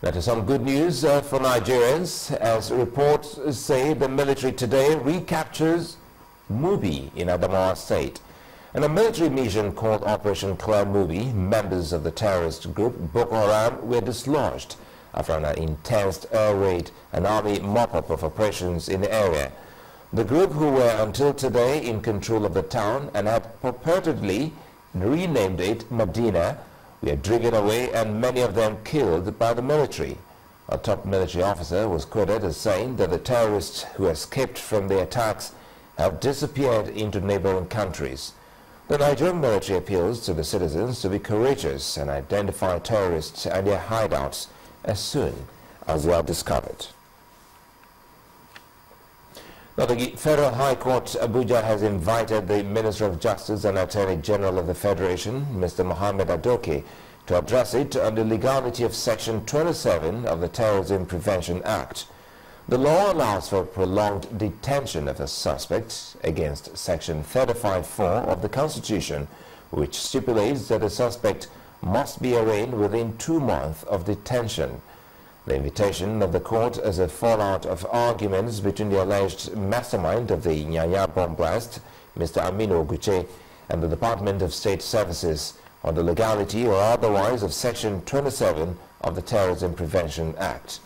That is some good news for Nigerians, as reports say the military today recaptures Mubi in Adamawa State. In a military mission called Operation Clear Mubi, members of the terrorist group Boko Haram were dislodged after an intense air raid and army mop-up of operations in the area. The group, who were until today in control of the town and had purportedly renamed it Medina, were driven away and many of them killed by the military. A top military officer was quoted as saying that the terrorists who escaped from the attacks have disappeared into neighboring countries. The Nigerian military appeals to the citizens to be courageous and identify terrorists and their hideouts as soon as they are discovered. Now, the Federal High Court, Abuja, has invited the Minister of Justice and Attorney General of the Federation, Mr. Mohammed Adoke, to address it on the legality of Section 27 of the Terrorism Prevention Act. The law allows for prolonged detention of a suspect against Section 35(4) of the Constitution, which stipulates that the suspect must be arraigned within 2 months of detention. The invitation of the court is a fallout of arguments between the alleged mastermind of the Nyanya bomb blast, Mr. Aminu Oguche, and the Department of State Services on the legality or otherwise of Section 27 of the Terrorism Prevention Act.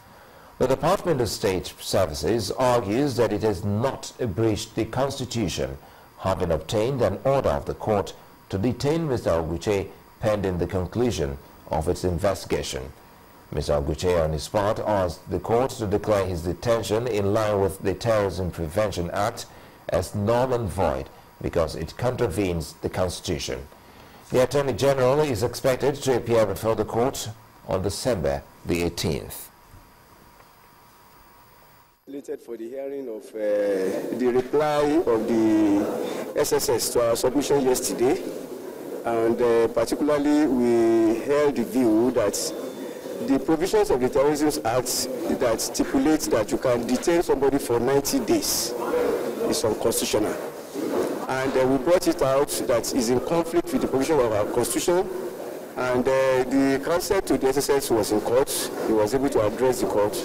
The Department of State Services argues that it has not breached the Constitution, having obtained an order of the court to detain Mr. Oguche pending the conclusion of its investigation. Mr. Oguche, on his part, asked the court to declare his detention in line with the Terrorism Prevention Act as null and void because it contravenes the Constitution. The Attorney General is expected to appear before the court on December the 18th. For the hearing of the reply of the SSS to our submission yesterday, and particularly we held the view that the provisions of the Terrorism Act that stipulates that you can detain somebody for 90 days is unconstitutional. And we brought it out that is in conflict with the provision of our Constitution. And the counsel to the SSS was in court. He was able to address the court.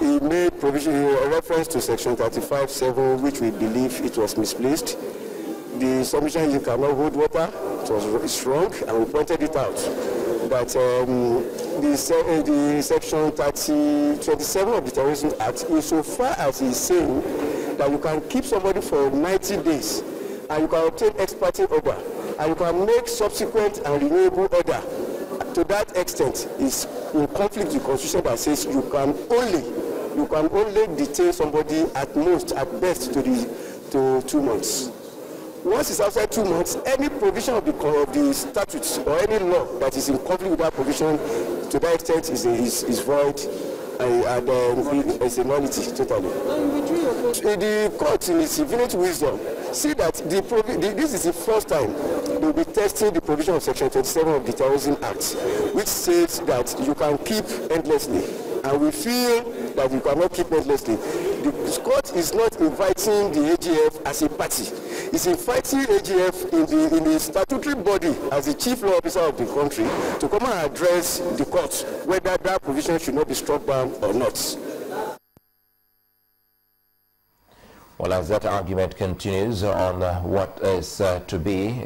He made provision, a reference to Section 35(7), which we believe it was misplaced. The submission, you cannot hold water, it was wrong, and we pointed it out. But the Section 27 of the Terrorism Act, insofar as he's saying that you can keep somebody for 90 days, and you can obtain ex parte order, and you can make subsequent and renewable order, to that extent is in conflict with the Constitution that says you can only detain somebody at most, at best, to 2 months. Once it's outside 2 months, any provision of the statutes or any law that is in conflict with that provision, to that extent, is void and it's a nullity totally. The court, in its infinite wisdom, see that this is the first time they will be testing the provision of Section 27 of the Terrorism Act, which says that you can keep endlessly. And we feel that you cannot keep endlessly. The court is not inviting the AGF as a party. It's inviting AGF in the statutory body as the chief law officer of the country to come and address the court whether that provision should not be struck down or not. Well, as that argument continues on what is to be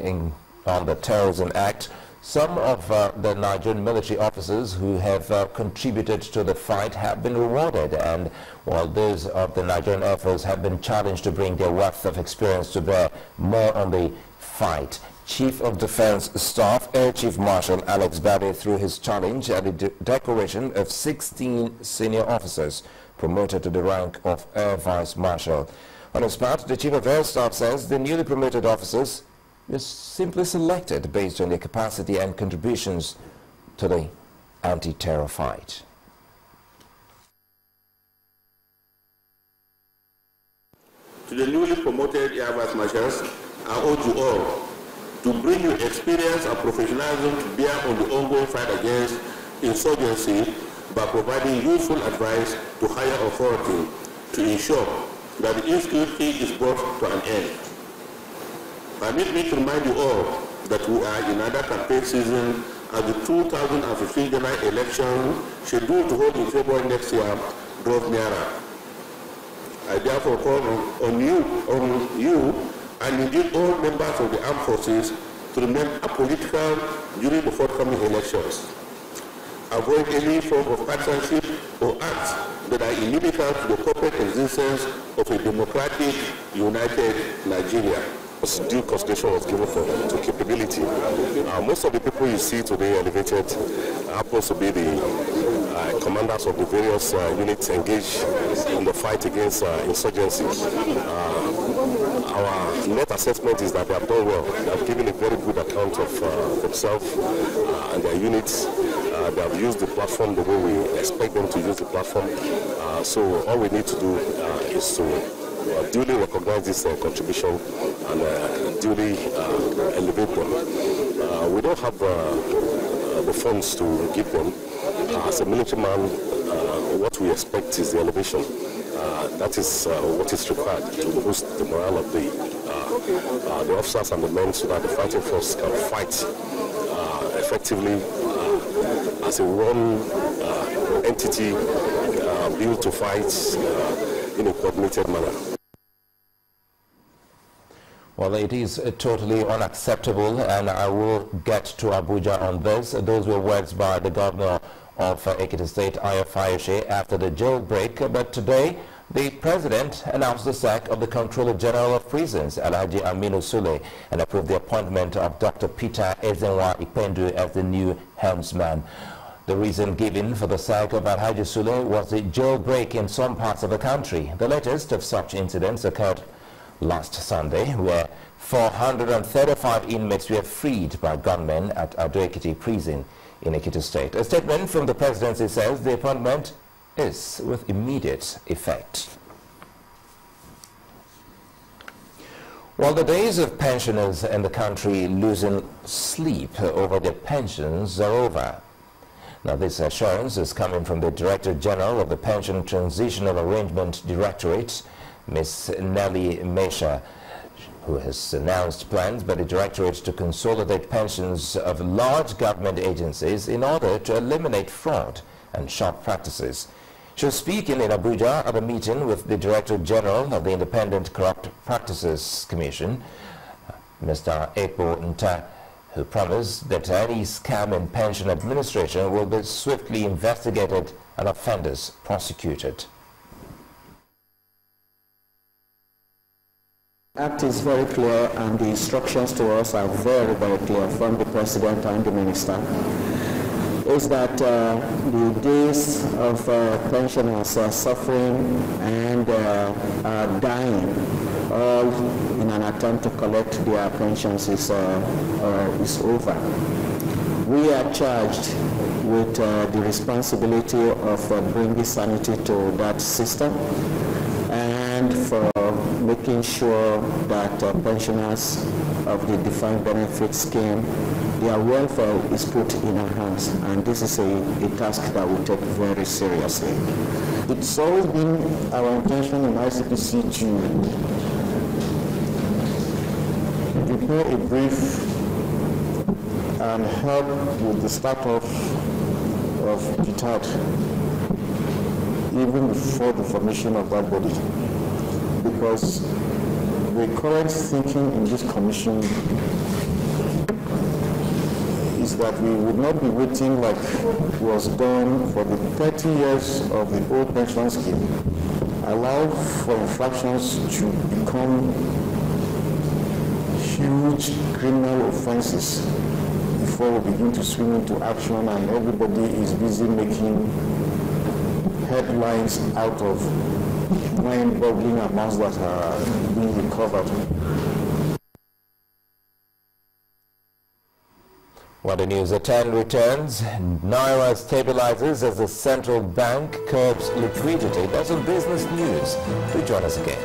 on the Terrorism Act, some of the Nigerian military officers who have contributed to the fight have been rewarded, and while those of the Nigerian Air Force have been challenged to bring their wealth of experience to bear more on the fight. Chief of Defense Staff, Air Chief Marshal Alex Bade, threw his challenge at the decoration of 16 senior officers promoted to the rank of Air Vice Marshal. On his part, the Chief of Air Staff says the newly promoted officers were simply selected based on their capacity and contributions to the anti-terror fight. To the newly promoted Air Vice Marshals, I urge you all to bring your experience and professionalism to bear on the ongoing fight against insurgency by providing useful advice to higher authority to ensure that the insecurity is brought to an end. Permit me to remind you all that we are in another campaign season as the 2015 general election scheduled to hold in February next year, draws nearer. I therefore call on you, and indeed all members of the armed forces to remain apolitical during the forthcoming elections. Avoid any form of partisanship or acts that are inimical to the corporate existence of a democratic, united Nigeria. Due consideration was given to capability. Most of the people you see today elevated happens to be the commanders of the various units engaged in the fight against insurgency. Our net assessment is that they have done well. They have given a very good account of themselves and their units. They have used the platform the way we expect them to use the platform. So all we need to do is to duly recognize this contribution and duly elevate them. We don't have the funds to give them. As a military man, what we expect is the elevation. That is what is required to boost the morale of the officers and the men so that the fighting force can fight effectively as a one entity built to fight in a coordinated manner. Well, it is totally unacceptable, and I will get to Abuja on this. Those were words by the governor of Ekiti State, Ayo Fayose, after the jailbreak. But today, the president announced the sack of the Comptroller General of Prisons, Alhaji Aminu Sule, and approved the appointment of Dr. Peter Ezenwa Ipendu as the new helmsman. The reason given for the sack of Alhaji Sule was the jailbreak in some parts of the country. The latest of such incidents occurred last Sunday, where 435 inmates were freed by gunmen at Ado-Ekiti prison in Ekiti State. A statement from the presidency says the appointment is with immediate effect. While the days of pensioners in the country losing sleep over their pensions are over. Now, this assurance is coming from the Director General of the Pension Transitional Arrangement Directorate, Ms. Nellie Mesha, who has announced plans by the Directorate to consolidate pensions of large government agencies in order to eliminate fraud and sharp practices. She was speaking in Abuja at a meeting with the Director General of the Independent Corrupt Practices Commission, Mr. Ekpo Nta, who promised that any scam in pension administration will be swiftly investigated and offenders prosecuted. The Act is very clear and the instructions to us are very, very clear from the President and the Minister. Is that the days of pensioners suffering and dying all in an attempt to collect their pensions is over. We are charged with the responsibility of bringing sanity to that system and for making sure that pensioners of the defined benefit scheme, their welfare is put in our hands, and this is a task that we take very seriously. It's always been our intention in ICPC to prepare a brief and help with the start-off of GTAD even before the formation of that body, because the current thinking in this commission is that we would not be waiting like was done for the 30 years of the old pension scheme, allow for infractions to become huge criminal offenses before we begin to swing into action and everybody is busy making headlines out of mind-boggling amounts that are being recovered. When the News at 10 returns, Naira stabilizes as the central bank curbs liquidity. That's on Business News. Do join us again.